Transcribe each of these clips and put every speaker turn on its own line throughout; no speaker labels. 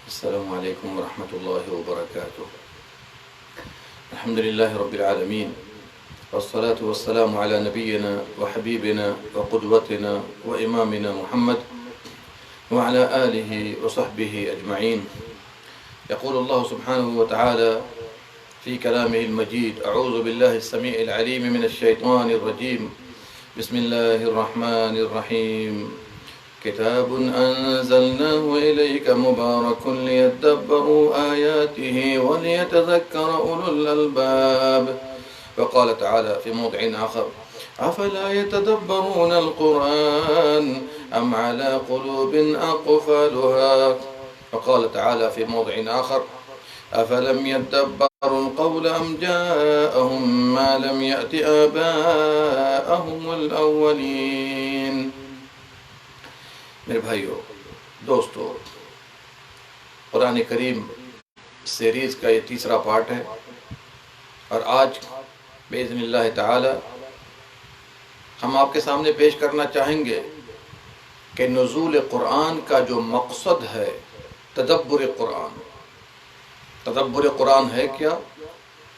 السلام عليكم ورحمة الله وبركاته. الحمد لله رب العالمين، والصلاة والسلام على نبينا وحبيبنا وقدوتنا وإمامنا محمد وعلى آله وصحبه أجمعين. يقول الله سبحانه وتعالى في كلامه المجيد: أعوذ بالله السميع العليم من الشيطان الرجيم. بسم الله الرحمن الرحيم. كتاب أنزلناه إليك مبارك ليدبروا آياته وليتذكر أولو الألباب. وقال تعالى في موضع آخر: أفلا يتدبرون القرآن أم على قلوب أقفالها. وقال تعالى في موضع آخر: أفلم يدبروا القول أم جاءهم ما لم يأت آباءهم الأولين. میرے بھائیو، دوستو، قرآن کریم سیریز کا یہ تیسرا پارٹ ہے، اور آج بإذن اللہ تعالی ہم آپ کے سامنے پیش کرنا چاہیں گے کہ نزول قرآن کا جو مقصد ہے تدبر قرآن. تدبر قرآن ہے کیا؟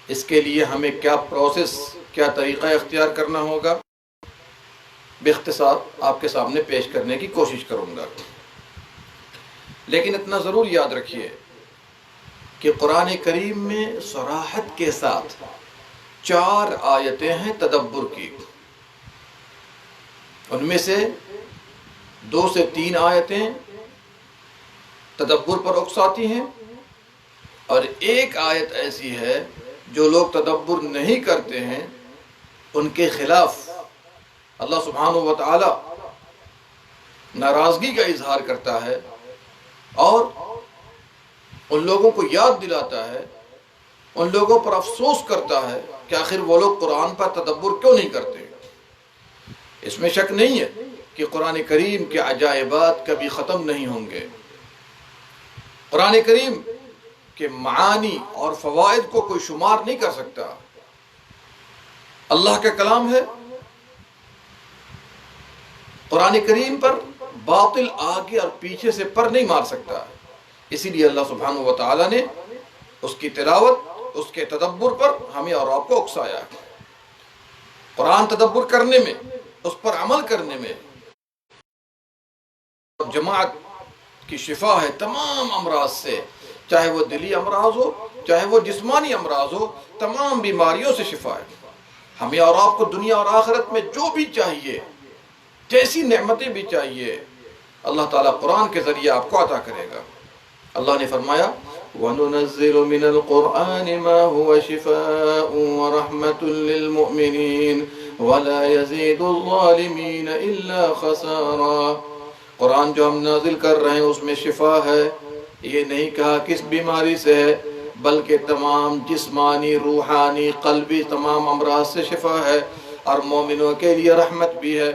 اس کے لیے ہمیں کیا پروسیس، کیا طریقہ اختیار کرنا ہوگا، باختصار آپ کے سامنے پیش کرنے کی کوشش کروں گا. لیکن اتنا ضرور یاد رکھیے کہ قرآن کریم میں صراحت کے ساتھ 4 آیتیں ہیں تدبر کی. ان میں سے 2 سے 3 آیتیں تدبر پر اکساتی ہیں، اور 1 آیت ایسی ہے جو لوگ تدبر نہیں کرتے ہیں ان کے خلاف اللہ سبحانہ و تعالی ناراضگی کا اظہار کرتا ہے اور ان لوگوں کو یاد دلاتا ہے، ان لوگوں پر افسوس کرتا ہے کہ آخر وہ لوگ قرآن پر تدبر کیوں نہیں کرتے. اس میں شک نہیں ہے کہ قرآن کریم کے عجائبات کبھی ختم نہیں ہوں گے. قرآن کریم کے معانی اور فوائد کو کوئی شمار نہیں کر سکتا. اللہ کا کلام ہے. قرآن کریم پر باطل آگے اور پیچھے سے پر نہیں مار سکتا. اسی لیے اللہ سبحانہ و تعالی نے اس کی تلاوت، اس کے تدبر پر ہمیں اور آپ کو اکسایا ہے. قرآن تدبر کرنے میں، اس پر عمل کرنے میں جماعت کی شفا ہے تمام امراض سے، چاہے وہ دلی امراض ہو، چاہے وہ جسمانی امراض ہو، تمام بیماریوں سے شفا ہے. ہمیں اور آپ کو دنیا اور آخرت میں جو بھی چاہیے، جیسی نعمتیں بھی چاہیے، اللہ تعالیٰ قرآن کے ذریعے آپ کو عطا کرے گا. اللہ نے فرمایا: وَنُنَزِّلُ مِنَ الْقُرْآنِ مَا هُوَ شِفَاءٌ وَرَحْمَةٌ لِّلْمُؤْمِنِينَ وَلَا يَزِيدُ الظَّالِمِينَ إِلَّا خَسَارًا. قرآن جو ہم نازل کر رہے ہیں اس میں شفا ہے. یہ نہیں کہا کس بیماری سے ہے، بلکہ تمام جسمانی، روحانی، قلبی تمام امراض سے شفا ہے، اور مومنوں کے لیے رحمت بھی ہے.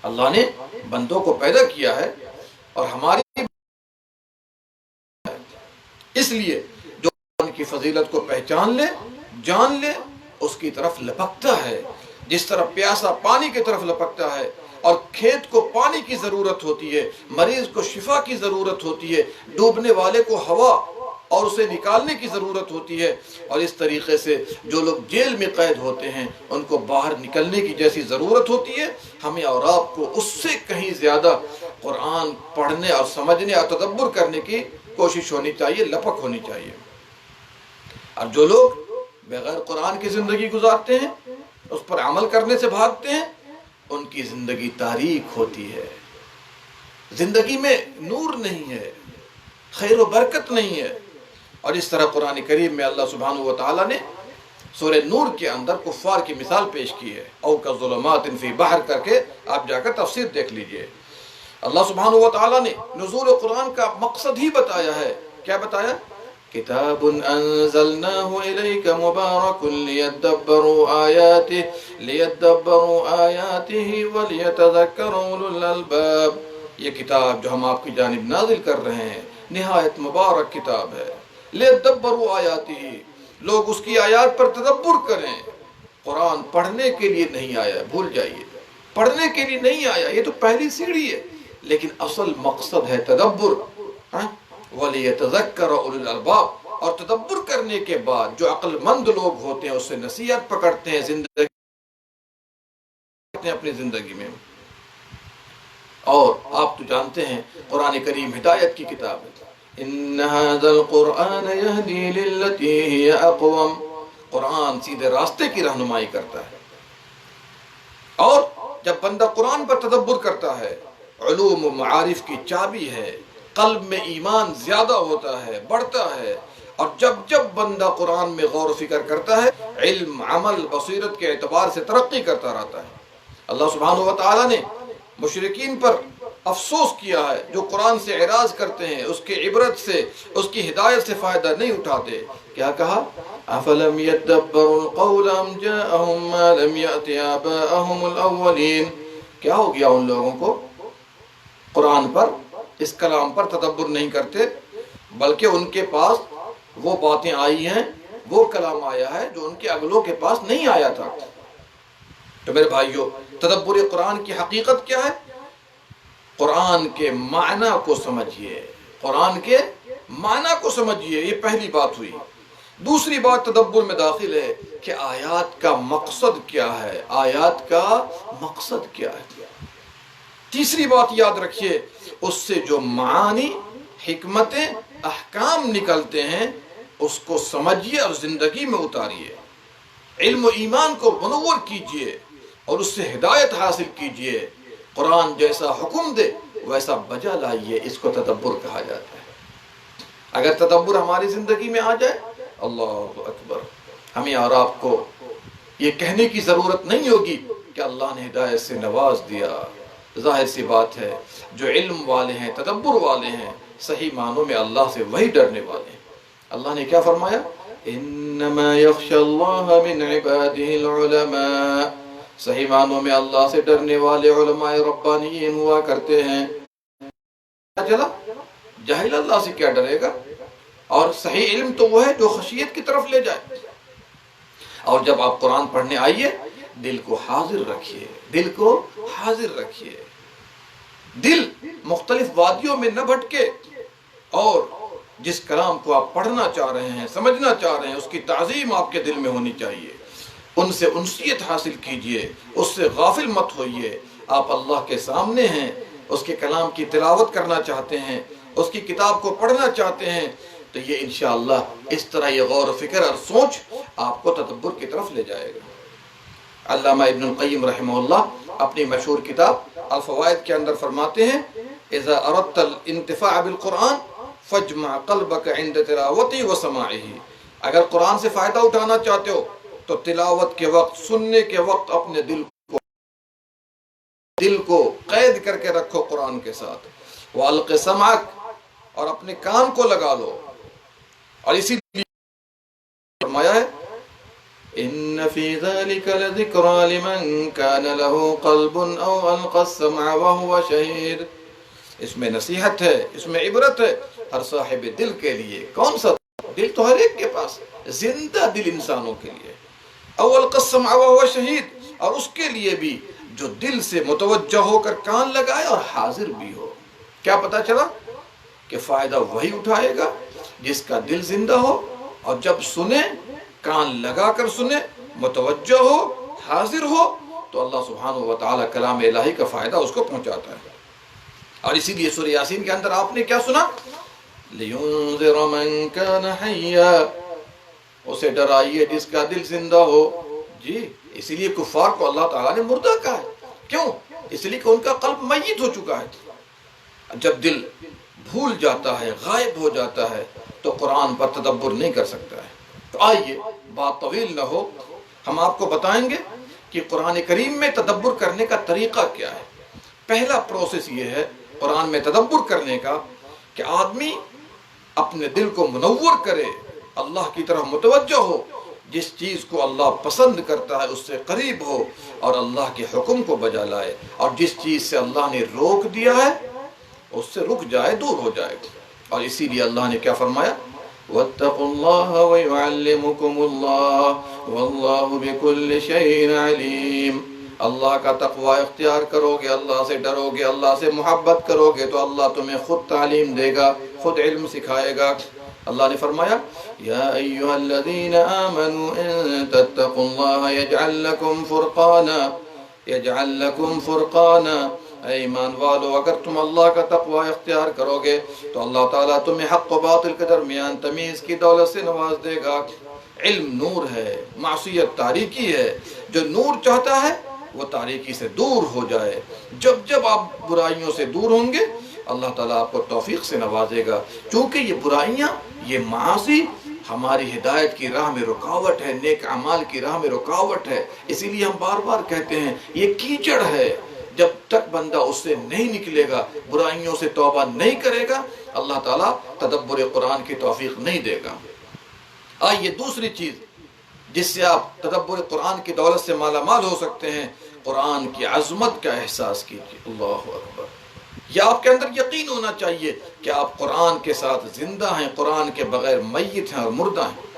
اللہ نے بندوں کو پیدا کیا ہے اور ہماری اس لیے جو قرآن کی فضیلت کو پہچان لے، جان لے، اس کی طرف لپکتا ہے. جس طرح پیاسا پانی کی طرف لپکتا ہے، اور کھیت کو پانی کی ضرورت ہوتی ہے، مریض کو شفا کی ضرورت ہوتی ہے، ڈوبنے والے کو ہوا اور اسے نکالنے کی ضرورت ہوتی ہے، اور اس طریقے سے جو لوگ جیل میں قید ہوتے ہیں ان کو باہر نکلنے کی جیسی ضرورت ہوتی ہے، ہمیں اور آپ کو اس سے کہیں زیادہ قرآن پڑھنے اور سمجھنے اور تدبر کرنے کی کوشش ہونی چاہیے، لپک ہونی چاہیے. اور جو لوگ بغیر قرآن کی زندگی گزارتے ہیں، اس پر عمل کرنے سے بھاگتے ہیں، ان کی زندگی تاریک ہوتی ہے. زندگی میں نور نہیں ہے، خیر و برکت نہیں ہے. اور اس طرح قرآن کریم میں اللہ سبحانہ و تعالیٰ نے سورہ نور کے اندر کفار کی مثال پیش کی ہے. او کظلمات فی بحر کر کے آپ جا کر تفسیر دیکھ لیجئے. اللہ سبحانہ و تعالیٰ نے نزول قرآن کا مقصد ہی بتایا ہے. کیا بتایا؟ کتاب انزلناہ الیک مبارک لیدبروا آیاتہ ولیتذکر اولو الالباب. یہ کتاب جو ہم آپ کی جانب نازل کر رہے ہیں نہایت مبارک کتاب ہے. لیدبروا آیاتہ، لوگ اس کی آیات پر تدبر کریں. قرآن پڑھنے کے لیے نہیں آیا، بھول جائیے، پڑھنے کے لیے نہیں آیا. یہ تو پہلی سیڑھی ہے، لیکن اصل مقصد ہے تدبر. وَلِيَتَذَكَّرَ أُولُو الْأَلْبَابِ، اور تدبر کرنے کے بعد جو عقل مند لوگ ہوتے ہیں اس سے نصیحت پکڑتے ہیں زندگی اپنی زندگی میں۔ اور آپ تو جانتے ہیں قرآن کریم ہدایت کی کتاب ہے۔ إِنَّ هَذَا الْقُرْآنَ يَهْدِي لِلَّتِي هِيَ أَقْوَمُ، قرآن سیدھے راستے کی رہنمائی کرتا ہے۔ اور جب بندہ قرآن پر تدبر کرتا ہے، علوم و معارف کی چابی ہے، قلب میں ایمان زیادہ ہوتا ہے، بڑھتا ہے۔ اور جب بندہ قرآن میں غور و فکر کرتا ہے، علم، عمل، بصیرت کے اعتبار سے ترقی کرتا رہتا ہے۔ اللہ سبحانہ و تعالیٰ نے مشرکین پر افسوس کیا ہے جو قرآن سے اعراض کرتے ہیں، اس کی عبرت سے، اس کی ہدایت سے فائدہ نہیں اٹھاتے۔ کیا کہا؟ أَفَلَمْ يَدَّبَّرُوا الْقَوْلَ أَمْ جَاءَهُم مَّا لَمْ يَأْتِ آبَاءَهُمُ الْأَوَّلِينَ، کیا ہو گیا ان لوگوں کو؟ قرآن پر، اس کلام پر تدبر نہیں کرتے، بلکہ ان کے پاس وہ باتیں آئی ہیں، وہ کلام آیا ہے جو ان کے اگلوں کے پاس نہیں آیا تھا۔ تو میرے بھائیو، تدبر قرآن کی حقیقت کیا ہے؟ قرآن کے معنی کو سمجھیے، قرآن کے معنی کو سمجھیے، یہ پہلی بات ہوئی۔ دوسری بات تدبر میں داخل ہے کہ آیات کا مقصد کیا ہے، آیات کا مقصد کیا ہے۔ تیسری بات یاد رکھیے، اس سے جو معانی، حکمتیں، احکام نکلتے ہیں اس کو سمجھیے اور زندگی میں اتاریے۔ علم و ایمان کو منور کیجیے اور اس سے ہدایت حاصل کیجیے۔ قرآن جیسا حکم دے ویسا بجا لائیے، اس کو تدبر کہا جاتا ہے۔ اگر تدبر ہماری زندگی میں آ جائے، اللہ اکبر، ہمیں اور آپ کو یہ کہنے کی ضرورت نہیں ہوگی کہ اللہ نے ہدایت سے نواز دیا۔ ظاہر سی بات ہے، جو علم والے ہیں، تدبر والے ہیں، صحیح معنوں میں اللہ سے وہی ڈرنے والے ہیں۔ اللہ نے کیا فرمایا؟ انما یخشی اللہ من عباده العلماء، صحیح معنوں میں اللہ سے ڈرنے والے علماء ربانیین ہوا کرتے ہیں۔ چلا جاہل اللہ سے کیا ڈرے گا؟ اور صحیح علم تو وہ ہے جو خشیت کی طرف لے جائے۔ اور جب آپ قرآن پڑھنے آئیے، دل کو حاضر رکھیے، دل کو حاضر رکھیے، دل مختلف وادیوں میں نہ بھٹکے، اور جس کلام کو آپ پڑھنا چاہ رہے ہیں، سمجھنا چاہ رہے ہیں، اس کی تعظیم آپ کے دل میں ہونی چاہیے۔ ان سے انسیت حاصل کیجئے، اس سے غافل مت ہوئیے۔ آپ اللہ کے سامنے ہیں، اس کے کلام کی تلاوت کرنا چاہتے ہیں، اس کی کتاب کو پڑھنا چاہتے ہیں، تو یہ انشاءاللہ اس طرح یہ غور و فکر اور سوچ آپ کو تدبر کی طرف لے جائے گا۔ علامہ ابن القیم رحمہ اللہ اپنی مشہور کتاب الفوائد کے اندر فرماتے ہیں، اذا اردت الانتفاع بالقرآن فاجمع قلبك عند تلاوته وسماعه، اگر قرآن سے فائدہ اٹھانا چاہتے ہو تو تلاوت کے وقت، سننے کے وقت اپنے دل کو قید کر کے رکھو قرآن کے ساتھ۔ وَأَلْقِ سَمْعَكَ، اور اپنے کان کو لگا لو۔ اور اسی لیے فرمایا ہے إِنَّ فِي ذَلِكَ لَذِكْرَى لِمَنْ كَانَ لَهُ قَلْبٌ أَوْ أَلْقَى السَّمْعَ وَهُوَ شَهِيدٌ، اس میں نصیحت ہے، اس میں عبرت ہے ہر صاحب دل کے لیے۔ کون سا دل؟ تو ہر ایک کے پاس، زندہ دل انسانوں کے لیے۔ أَوْ أَلْقَى السَّمْعَ وَهُوَ شَهِيدٌ، اور اس کے لیے بھی جو دل سے متوجہ ہو کر کان لگائے اور حاضر بھی ہو۔ کیا پتا چلا کہ فائدہ وہی اٹھائے گا جس کا دل زندہ ہو، اور جب سنے، کان لگا کر سنے، متوجہ ہو، حاضر ہو، تو اللہ سبحانہ و تعالی کلام الہی کا فائدہ اس کو پہنچاتا ہے۔ اور اسی لیے سورہ یاسین کے اندر آپ نے کیا سنا؟ لِيُنذِرَ مَن كَانَ حَيًّا، اسے ڈرائیے جس کا دل زندہ ہو۔ جی اسی لیے کفار کو اللہ تعالیٰ نے مردہ کہا ہے۔ کیوں؟ اس لیے کہ ان کا قلب میت ہو چکا ہے۔ جب دل بھول جاتا ہے، غائب ہو جاتا ہے، تو قرآن پر تدبر نہیں کر سکتا ہے۔ تو آئیے، بات طویل نہ ہو، ہم آپ کو بتائیں گے کہ قرآن کریم میں تدبر کرنے کا طریقہ کیا ہے۔ پہلا پروسیس یہ ہے قرآن میں تدبر کرنے کا کہ آدمی اپنے دل کو منور کرے، اللہ کی طرف متوجہ ہو، جس چیز کو اللہ پسند کرتا ہے اس سے قریب ہو، اور اللہ کے حکم کو بجا لائے، اور جس چیز سے اللہ نے روک دیا ہے اس سے رک جائے، دور ہو جائے۔ اور اسی لیے اللہ نے کیا فرمایا؟ وَاتَّقُوا اللَّهَ وَيُعَلِّمُكُمُ اللَّهُ وَاللَّهُ بِكُلِّ شَيْءٍ عَلِيمٌ، اللہ کا تقوی اختیار کرو گے، اللہ سے ڈرو گے، اللہ سے محبت کرو گے، تو اللہ تمہیں خود تعلیم دے گا خود علم سکھائے گا۔ اللہ نے فرمایا یا ایھا الذین آمنوا ان تتقوا اللہ یجعل لکم فرقانا، اے ایمان والو اگر تم اللہ کا تقوی اختیار کرو گے تو اللہ تعالیٰ تمہیں حق و باطل کے درمیان تمیز کی دولت سے نواز دے گا۔ علم نور ہے، معصیت تاریکی ہے۔ جو نور چاہتا ہے وہ تاریکی سے دور ہو جائے۔ جب آپ برائیوں سے دور ہوں گے اللہ تعالیٰ آپ کو توفیق سے نوازے گا، چونکہ یہ برائیاں، یہ معاصی ہماری ہدایت کی راہ میں رکاوٹ ہے، نیک اعمال کی راہ میں رکاوٹ ہے۔ اسی لیے ہم بار بار کہتے ہیں یہ کیچڑ ہے، جب تک بندہ اس سے نہیں نکلے گا، برائیوں سے توبہ نہیں کرے گا، اللہ تعالیٰ تدبر قرآن کی توفیق نہیں دے گا۔ آئیے دوسری چیز جس سے آپ تدبر قرآن کی دولت سے مالا مال ہو سکتے ہیں، قرآن کی عظمت کا احساس کیجیے۔ اللہ اکبر! یا آپ کے اندر یقین ہونا چاہیے کہ آپ قرآن کے ساتھ زندہ ہیں، قرآن کے بغیر میت ہیں اور مردہ ہیں۔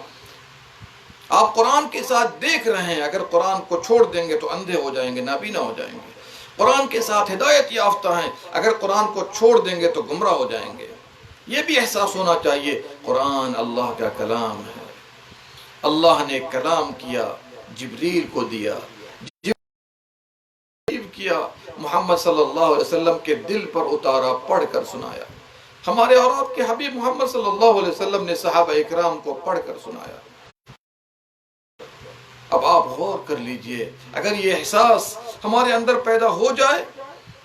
آپ قرآن کے ساتھ دیکھ رہے ہیں، اگر قرآن کو چھوڑ دیں گے تو اندھے ہو جائیں گے، نابینا ہو جائیں گے۔ قرآن کے ساتھ ہدایت یافتہ ہیں، اگر قرآن کو چھوڑ دیں گے تو گمراہ ہو جائیں گے۔ یہ بھی احساس ہونا چاہیے قرآن اللہ کا کلام ہے، اللہ نے کلام کیا، جبریل کو دیا، کیا، محمد صلی اللہ علیہ وسلم کے دل پر اتارا، پڑھ کر سنایا۔ ہمارے اور آپ کے حبیب محمد صلی اللہ علیہ وسلم نے صحابہ اکرام کو پڑھ کر سنایا۔ اب آپ غور کر لیجئے، اگر یہ احساس ہمارے اندر پیدا ہو جائے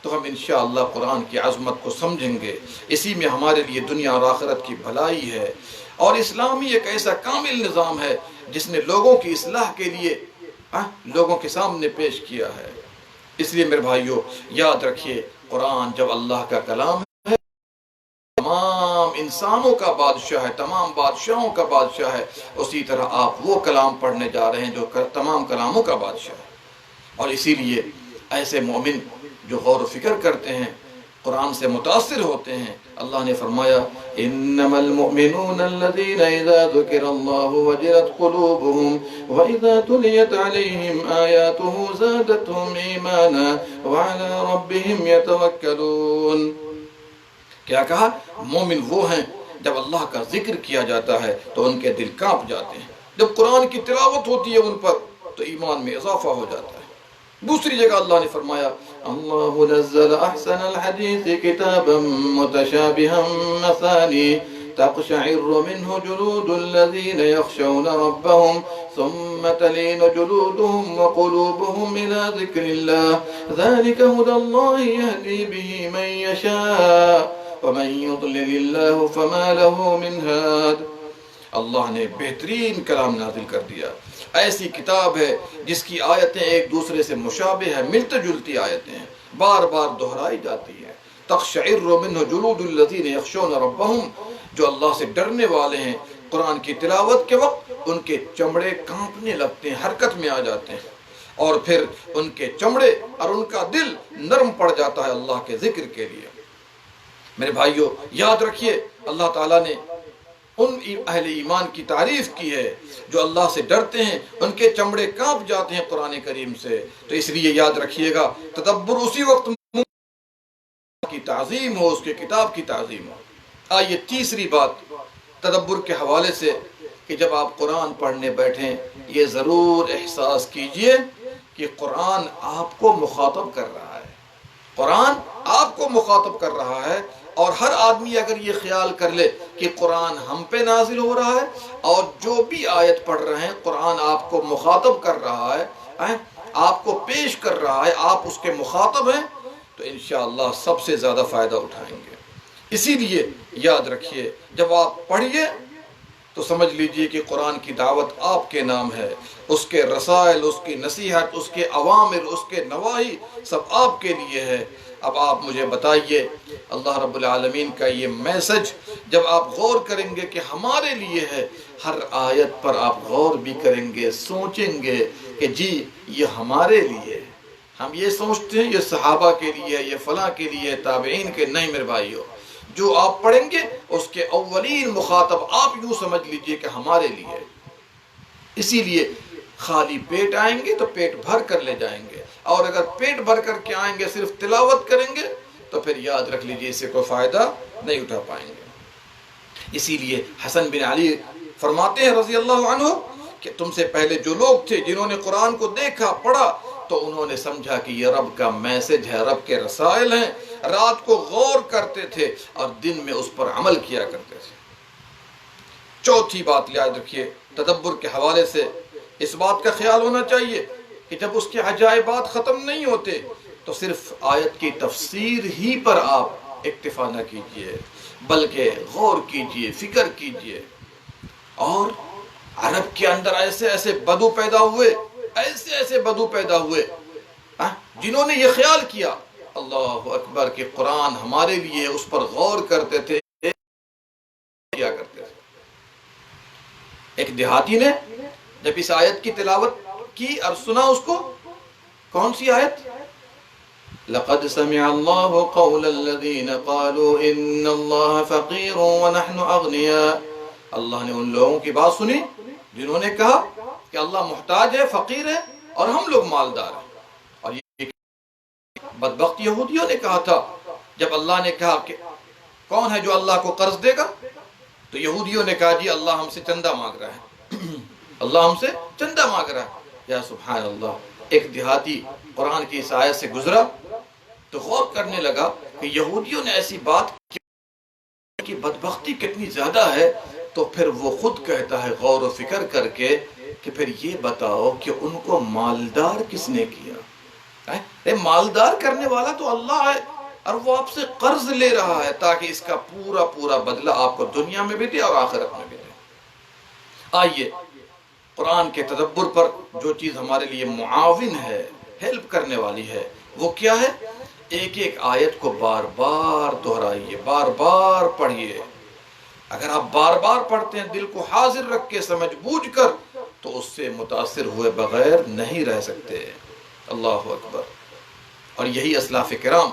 تو ہم انشاءاللہ قرآن کی عظمت کو سمجھیں گے۔ اسی میں ہمارے لیے دنیا اور آخرت کی بھلائی ہے، اور اسلامی ایک ایسا کامل نظام ہے جس نے لوگوں کی اصلاح کے لیے لوگوں کے سامنے پیش کیا ہے۔ اس لیے میرے بھائیو یاد رکھیے، قرآن جب اللہ کا کلام ہے، تمام انسانوں کا بادشاہ ہے، تمام بادشاہوں کا بادشاہ ہے، اسی طرح آپ وہ کلام پڑھنے جا رہے ہیں جو تمام کلاموں کا بادشاہ ہے۔ اور اسی لیے ایسے مومن جو غور و فکر کرتے ہیں، قرآن سے متاثر ہوتے ہیں، اللہ نے فرمایا انما المؤمنون الذين اذا ذكر الله وجلت قلوبهم واذا تليت عليهم آياته زادتهم ایمانا وعلى ربهم يتوکلون۔ کیا کہا؟ مومن وہ ہیں جب اللہ کا ذکر کیا جاتا ہے تو ان کے دل کانپ جاتے ہیں، جب قرآن کی تلاوت ہوتی ہے ان پر تو ایمان میں اضافہ ہو جاتا ہے۔ دوسری جگہ اللہ نے فرمایا اللہ نزل احسن الحدیث کتابا متشابہا مثانی تقشعر منه جلود الذین یخشون ربهم ثم تلین جلودهم وقلوبهم الى ذکر اللہ ذلك هدى اللہ یهدی به من یشاء ومن یضلل اللہ فما له من ہاد۔ اللہ نے بہترین کلام نازل کر دیا، ایسی کتاب ہے جس کی آیتیں ایک دوسرے سے مشابہ ہیں، ملتی جلتی آیتیں ہیں، بار بار دہرائی جاتی ہیں۔ تقشعر منہ جلود الذین یخشون ربہم، جو اللہ سے ڈرنے والے ہیں، قرآن کی تلاوت کے وقت ان کے چمڑے کانپنے لگتے ہیں، حرکت میں آ جاتے ہیں، اور پھر ان کے چمڑے اور ان کا دل نرم پڑ جاتا ہے اللہ کے ذکر کے لیے۔ میرے بھائیو یاد رکھیے، اللہ تعالیٰ نے ان اہل ایمان کی تعریف کی ہے جو اللہ سے ڈرتے ہیں، ان کے چمڑے کانپ جاتے ہیں قرآن کریم سے۔ تو اس لیے یاد رکھیے گا، تدبر اسی وقت کی تعظیم ہو، اس کے کتاب کی تعظیم ہو۔ آئیے تیسری بات تدبر کے حوالے سے کہ جب آپ قرآن پڑھنے بیٹھیں یہ ضرور احساس کیجئے کہ قرآن آپ کو مخاطب کر رہا ہے، قرآن آپ کو مخاطب کر رہا ہے۔ اور ہر آدمی اگر یہ خیال کر لے کہ قرآن ہم پہ نازل ہو رہا ہے اور جو بھی آیت پڑھ رہے ہیں قرآن آپ کو مخاطب کر رہا ہے، آپ کو پیش کر رہا ہے، آپ اس کے مخاطب ہیں، تو انشاءاللہ سب سے زیادہ فائدہ اٹھائیں گے۔ اسی لیے یاد رکھیے، جب آپ پڑھیے تو سمجھ لیجئے کہ قرآن کی دعوت آپ کے نام ہے، اس کے رسائل، اس کی نصیحت، اس کے اوامر، اس کے نواہی سب آپ کے لیے ہے۔ اب آپ مجھے بتائیے، اللہ رب العالمین کا یہ میسج جب آپ غور کریں گے کہ ہمارے لیے ہے، ہر آیت پر آپ غور بھی کریں گے، سوچیں گے کہ جی یہ ہمارے لیے، ہم یہ سوچتے ہیں یہ صحابہ کے لیے، یہ فلاں کے لیے، تابعین کے، نہیں میرے بھائیو، جو آپ پڑھیں گے اس کے اولین مخاطب آپ یوں سمجھ لیجئے کہ ہمارے لیے۔ اسی لیے خالی پیٹ آئیں گے تو پیٹ بھر کر لے جائیں گے، اور اگر پیٹ بھر کر کے آئیں گے صرف تلاوت کریں گے تو پھر یاد رکھ لیجئے اس سے کوئی فائدہ نہیں اٹھا پائیں گے۔ اسی لیے حسن بن علی فرماتے ہیں رضی اللہ عنہ کہ تم سے پہلے جو لوگ تھے جنہوں نے قرآن کو دیکھا پڑھا تو انہوں نے سمجھا کہ یہ رب کا میسج ہے، رب کے رسائل ہیں، رات کو غور کرتے تھے اور دن میں اس پر عمل کیا کرتے تھے۔ چوتھی بات یاد رکھیے، تدبر کے حوالے سے اس بات کا خیال ہونا چاہیے کہ جب اس کے عجائبات ختم نہیں ہوتے تو صرف آیت کی تفسیر ہی پر آپ اکتفا نہ کیجئے، بلکہ غور کیجئے، فکر کیجئے۔ اور عرب کے اندر ایسے ایسے بدو پیدا ہوئے، ایسے ایسے بدو پیدا ہوئے جنہوں نے یہ خیال کیا اللہ اکبر کہ قرآن ہمارے لیے اس پر غور کرتے تھے، کیا کرتے تھے۔ ایک دیہاتی نے جب اس آیت کی تلاوت کی اور سنا اس کو، کون سی آیت؟ لقد سمع الله قول الذين قالوا ان الله فقير ونحن اغنياء۔ اللہ نے ان لوگوں کی بات سنی جنہوں نے کہا کہ اللہ محتاج ہے، فقیر ہے اور ہم لوگ مالدار ہیں۔ اور یہ بدبخت یہودیوں نے کہا تھا جب اللہ نے کہا کہ کون ہے جو اللہ کو قرض دے گا، تو یہودیوں نے کہا جی اللہ ہم سے چندہ مانگ رہا ہے، اللہ ہم سے چندہ مانگ رہا ہے۔ یا سبحان اللہ، ایک دیہاتی قرآن کی اس آیت سے گزرا تو غور کرنے لگا کہ یہودیوں نے ایسی بات کی بدبختی کتنی زیادہ ہے، تو پھر وہ خود کہتا ہے غور و فکر کر کے کہ پھر یہ بتاؤ کہ ان کو مالدار کس نے کیا؟ مالدار کرنے والا تو اللہ ہے، اور وہ آپ سے قرض لے رہا ہے تاکہ اس کا پورا پورا بدلہ آپ کو دنیا میں بھی دے اور آخرت میں بھی دے۔ آئیے قرآن کے تدبر پر جو چیز ہمارے لیے معاون ہے، ہیلپ کرنے والی ہے، وہ کیا ہے؟ ایک ایک آیت کو بار بار دہرائیے، بار بار پڑھیے۔ اگر آپ بار بار پڑھتے ہیں دل کو حاضر رکھ کے، سمجھ بوجھ کر، تو اس سے متاثر ہوئے بغیر نہیں رہ سکتے۔ اللہ اکبر۔ اور یہی اسلاف کرام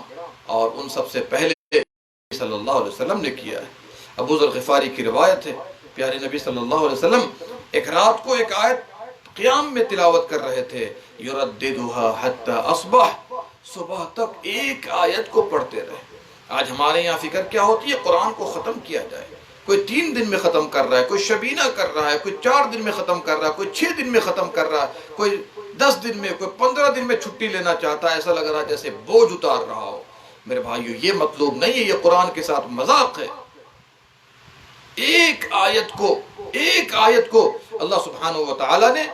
اور ان سب سے پہلے صلی اللہ علیہ وسلم نے کیا ہے۔ ابو ذر غفاری کی روایت ہے، پیارے نبی صلی اللہ علیہ وسلم ایک رات کو ایک آیت قیام میں تلاوت کر رہے تھے، یرددها حتی اصبح، صبح تک ایک آیت کو پڑھتے رہے۔ آج ہمارے یہاں فکر کیا ہوتی ہے؟ قرآن کو ختم کیا جائے۔ کوئی 3 دن میں ختم کر رہا ہے، کوئی شبینہ کر رہا ہے، کوئی 4 دن میں ختم کر رہا ہے، کوئی 6 دن میں ختم کر رہا ہے، کوئی 10 دن میں، کوئی 15 دن میں چھٹی لینا چاہتا ہے، ایسا لگ رہا ہے جیسے بوجھ اتار رہا ہو۔ میرے بھائیو، یہ مطلوب نہیں ہے، یہ قرآن کے ساتھ مذاق ہے۔ ایک آیت کو اللہ سبحانہ و تعالی نے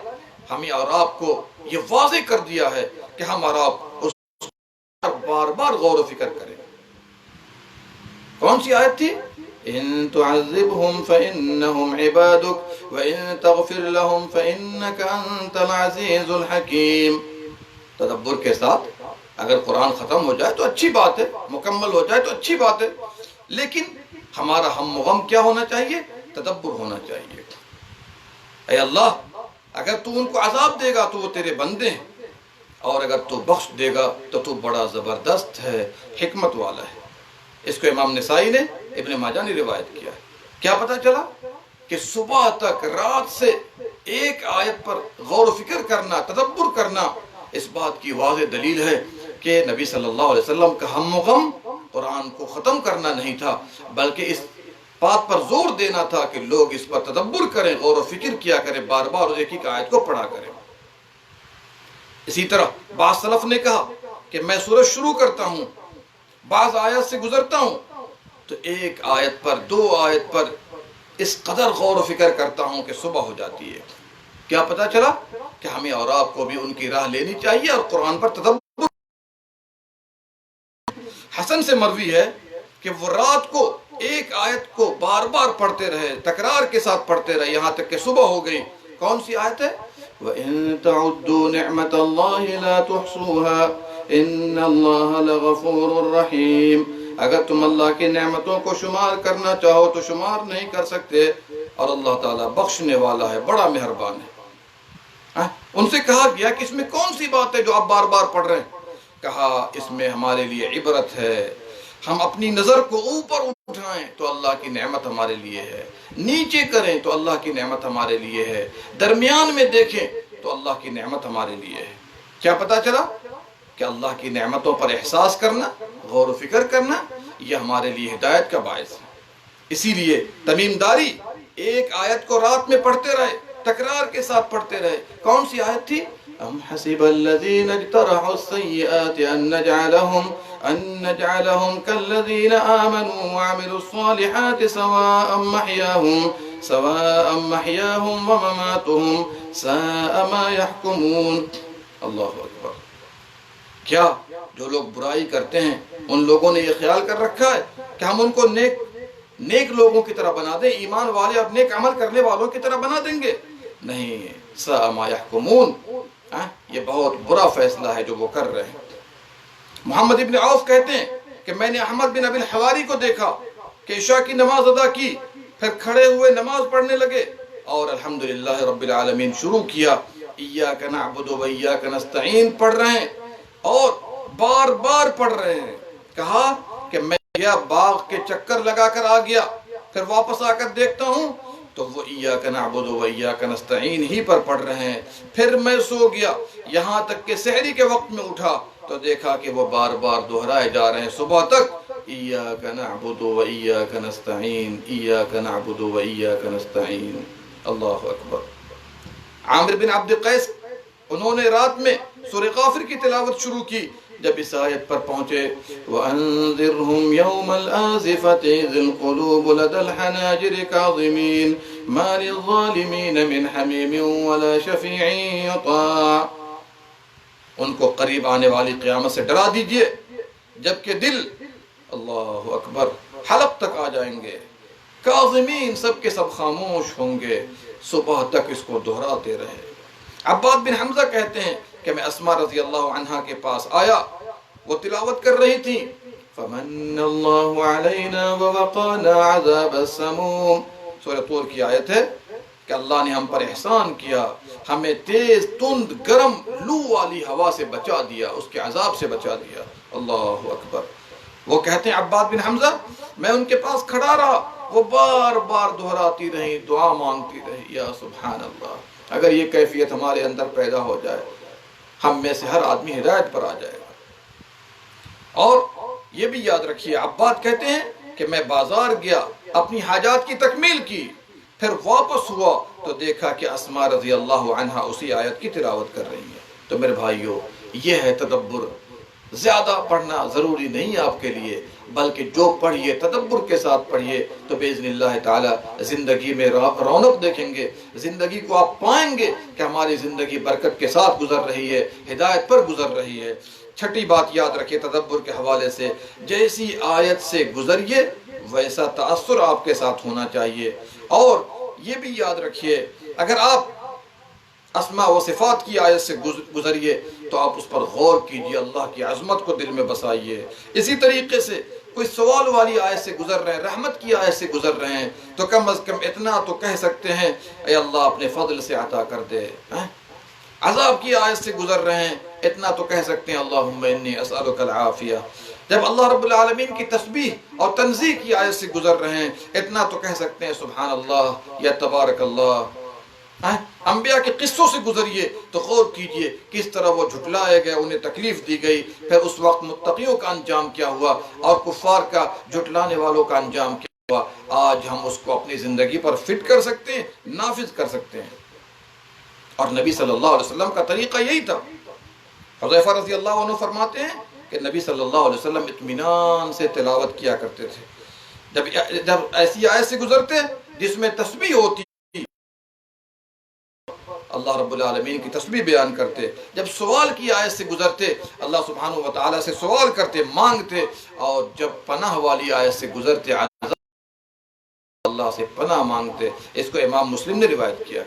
ہمیں اور آپ کو یہ واضح کر دیا ہے کہ ہم اور آپ اس پر بار بار غور و فکر کریں۔ کون سی آیت تھی؟ ان تعذبهم فانهم عبادك وان تغفر لهم فانك انت العزيز الحكيم۔ تدبر کے ساتھ اگر قرآن ختم ہو جائے تو اچھی بات ہے، مکمل ہو جائے تو اچھی بات ہے، لیکن ہمارا ہم و غم کیا ہونا چاہیے؟ تدبر ہونا چاہیے۔ اے اللہ، اگر تو ان کو عذاب دے گا تو وہ تیرے بندے ہیں، اور اگر تو بخش دے گا تو تو بڑا زبردست ہے، حکمت والا ہے۔ اس کو امام نسائی نے، ابن ماجہ نے روایت کیا ہے۔ کیا پتہ چلا؟ کہ صبح تک، رات سے ایک آیت پر غور و فکر کرنا، تدبر کرنا، اس بات کی واضح دلیل ہے کہ نبی صلی اللہ علیہ وسلم کا ہم و غم قرآن کو ختم کرنا نہیں تھا، بلکہ اس بات پر زور دینا تھا کہ لوگ اس پر تدبر کریں، غور و فکر کیا کریں، بار بار ایک ایک آیت کو پڑھا کریں۔ اسی طرح بعض سلف نے کہا کہ میں سورج شروع کرتا ہوں، بعض آیت سے گزرتا ہوں تو ایک آیت پر، 2 آیت پر اس قدر غور و فکر کرتا ہوں کہ صبح ہو جاتی ہے۔ کیا پتہ چلا؟ کہ ہمیں اور آپ کو بھی ان کی راہ لینی چاہیے اور قرآن پر تدبر۔ حسن سے مروی ہے کہ وہ رات کو ایک آیت کو بار بار پڑھتے رہے، تکرار کے ساتھ پڑھتے رہے، یہاں تک کہ صبح ہو گئی۔ کون سی آیت ہے؟ وَإِن تَعُدُّوا نِعْمَةَ اللَّهِ لَا تُحْصُوهَا إِنَّ اللَّهَ لَغَفُورٌ رَحِيمٌ۔ اگر تم اللہ کی نعمتوں کو شمار کرنا چاہو تو شمار نہیں کر سکتے، اور اللہ تعالیٰ بخشنے والا ہے، بڑا مہربان ہے۔ ان سے کہا گیا کہ اس میں کون سی بات ہے جو آپ بار بار پڑھ رہے ہیں؟ کہا اس میں ہمارے لیے عبرت ہے، ہم اپنی نظر کو اوپر اٹھائیں تو اللہ کی نعمت ہمارے لیے ہے، نیچے کریں تو اللہ کی نعمت ہمارے لیے ہے، درمیان میں دیکھیں تو اللہ کی نعمت ہمارے لیے ہے۔ کیا پتہ چلا؟ کہ اللہ کی نعمتوں پر احساس کرنا، غور و فکر کرنا، یہ ہمارے لیے ہدایت کا باعث ہے۔ اسی لیے تمیم داری ایک آیت کو رات میں پڑھتے رہے، تکرار کے ساتھ پڑھتے رہے۔ کون سی آیت تھی؟ ام حسب الذین اجترحوا السیئات ان نجعلهم كالذین آمنوا وعملوا الصالحات سواء محیاهم ومماتهم ساء ما يحکمون۔ اللہ اکبر۔ کیا جو لوگ برائی کرتے ہیں ان لوگوں نے یہ خیال کر رکھا ہے کہ ہم ان کو نیک لوگوں کی طرح بنا دیں، ایمان والے اور نیک عمل کرنے والوں کی طرح بنا دیں گے؟ نہیں، ساء ما يحکمون، یہ بہت برا فیصلہ ہے جو وہ کر رہے ہیں۔ محمد ابن عوف کہتے ہیں کہ میں نے احمد بن ابی الحواری کو دیکھا کہ عشاء کی نماز ادا کی، پھر کھڑے ہوئے نماز پڑھنے لگے اور الحمدللہ رب العالمین شروع کیا، ایاک نعبد و ایاک نستعین پڑھ رہے ہیں اور بار بار پڑھ رہے ہیں۔ کہا کہ میں گیا باغ کے چکر لگا کر آ گیا، پھر واپس آ کر دیکھتا ہوں تو وہ ایاک نعبد و ایاک نستعین ہی پر پڑھ رہے ہیں۔ پھر میں سو گیا، یہاں تک کہ سحری کے وقت میں اٹھا تو دیکھا کہ وہ بار بار دہرائے جا رہے ہیں صبح تک، ایاک نعبد و ایاک نستعین، ایاک نعبد و ایاک نستعین۔ اللہ اکبر۔ عامر بن عبد قیس، انہوں نے رات میں سورہ غافر کی تلاوت شروع کی، جب اس آیت پر پہنچے وَأَنذِرْهُمْ يَوْمَ الْآزِفَةِ إِذِ الْقُلُوبُ لَدَى الْحَنَاجِرِ كَاظِمِينَ مَا لِلظَّالِمِينَ مِنْ حَمِيمٍ وَلَا شَفِيعٍ يُطَاعُ۔ ان کو قریب آنے والی قیامت سے ڈرا دیجئے جبکہ دل، اللہ اکبر، حلق تک آ جائیں گے، کاظمین، سب کے سب خاموش ہوں گے، صبح تک اس کو دہراتے رہے۔ عباد بن حمزہ کہتے ہیں کہ میں اسماء رضی اللہ عنہا کے پاس آیا، وہ تلاوت کر رہی تھی فَمَنَّ اللَّهُ عَلَيْنَا وَوَقَانَا عَذَابَ السَّمُومِ، سورہ طور کی آیت ہے کہ اللہ نے ہم پر احسان کیا، ہمیں تیز تند گرم لو والی ہوا سے بچا دیا، اس کے عذاب سے بچا دیا۔ اللہ اکبر۔ وہ کہتے ہیں عباد بن حمزہ، میں ان کے پاس کھڑا رہا، وہ بار بار دہراتی رہی، دعا مانگتی رہی۔ یا سبحان اللہ، اگر یہ کیفیت ہمارے اندر پیدا ہو جائے، ہم میں سے ہر آدمی ہدایت پر آ جائے گا۔ اور یہ بھی یاد رکھیے، عباد کہتے ہیں کہ میں بازار گیا، اپنی حاجات کی تکمیل کی، پھر واپس ہوا تو دیکھا کہ اسماء رضی اللہ عنہا اسی آیت کی تلاوت کر رہی ہیں۔ تو میرے بھائیو، یہ ہے تدبر۔ زیادہ پڑھنا ضروری نہیں آپ کے لیے، بلکہ جو پڑھیے تدبر کے ساتھ پڑھیے تو باذن اللہ تعالی زندگی میں رونق دیکھیں گے، زندگی کو آپ پائیں گے کہ ہماری زندگی برکت کے ساتھ گزر رہی ہے، ہدایت پر گزر رہی ہے۔ چھٹی بات یاد رکھیے تدبر کے حوالے سے، جیسی آیت سے گزریے ویسا تأثر آپ کے ساتھ ہونا چاہیے۔ اور یہ بھی یاد رکھیے، اگر آپ اسماء و صفات کی آیت سے گزریے تو آپ اس پر غور کیجئے، اللہ کی عظمت کو دل میں بسائیے۔ اسی طریقے سے کوئی سوال والی آیت سے گزر رہے ہیں، رحمت کی آیت سے گزر رہے ہیں تو کم از کم اتنا تو کہہ سکتے ہیں اے اللہ اپنے فضل سے عطا کر دے۔ عذاب کی آیت سے گزر رہے ہیں، اتنا تو کہہ سکتے ہیں اللہم انی اسألک العافیہ۔ جب اللہ رب العالمین کی تسبیح اور تنزیہ کی آیت سے گزر رہے ہیں، اتنا تو کہہ سکتے ہیں سبحان اللہ یا تبارک اللہ۔ انبیاء کے قصوں سے گزریے تو غور کیجئے کس طرح وہ جھٹلائے گئے، انہیں تکلیف دی گئی، پھر اس وقت متقیوں کا انجام کیا ہوا اور کفار کا، جھٹلانے والوں کا انجام کیا ہوا۔ آج ہم اس کو اپنی زندگی پر فٹ کر سکتے ہیں، نافذ کر سکتے ہیں۔ اور نبی صلی اللہ علیہ وسلم کا طریقہ یہی تھا۔ حذیفہ رضی اللہ عنہ فرماتے ہیں کہ نبی صلی اللہ علیہ وسلم اطمینان سے تلاوت کیا کرتے تھے۔ جب ایسی آیت سے گزرتے جس میں تسبیح ہوتی، اللہ رب العالمین کی تسبیح بیان کرتے۔ جب سوال کی آیت سے گزرتے، اللہ سبحانہ و تعالیٰ سے سوال کرتے، مانگتے۔ اور جب پناہ والی آیت سے گزرتے، اللہ سے پناہ مانگتے۔ اس کو امام مسلم نے روایت کیا۔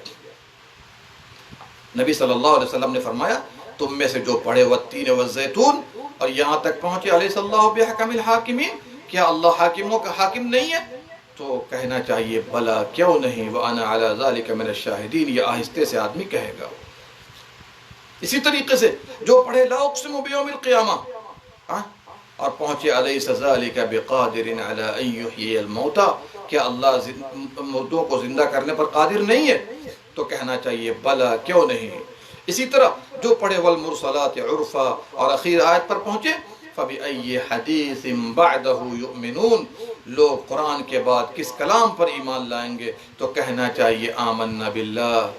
نبی صلی اللہ علیہ وسلم نے فرمایا تم میں سے جو پڑھے والتین والزیتون، اور یہاں تک پہنچے الیس اللہ بحکم الحاکمین، کیا اللہ حاکموں کا حاکم نہیں ہے؟ تو کہنا چاہیے بلا، کیوں نہیں، وَأَنَا عَلَى ذَلِكَ مِنَ الشَّاهِدِينَ، یہ آہستے سے آدمی کہے گا۔ اسی طریقے سے جو پڑھے لا اقسم بیوم القیامہ اور پہنچے الیس ذَلِكَ بِقَادِرٍ عَلَى أَن يُحْيِيَ الْمَوْتَى، کیا اللہ مردوں کو زندہ کرنے پر قادر نہیں ہے؟ تو کہنا چاہیے بلا، کیوں نہیں۔ اسی طرح جو پڑھے والمرسلات عرفا اور اخیر آیت پر پہنچے فَبِأَيِّ حَدِيثٍ بَعْدَهُ يُؤْمِنُونَ، لوگ قرآن کے بعد کس کلام پر ایمان لائیں گے؟ تو کہنا چاہیے آمنا باللہ۔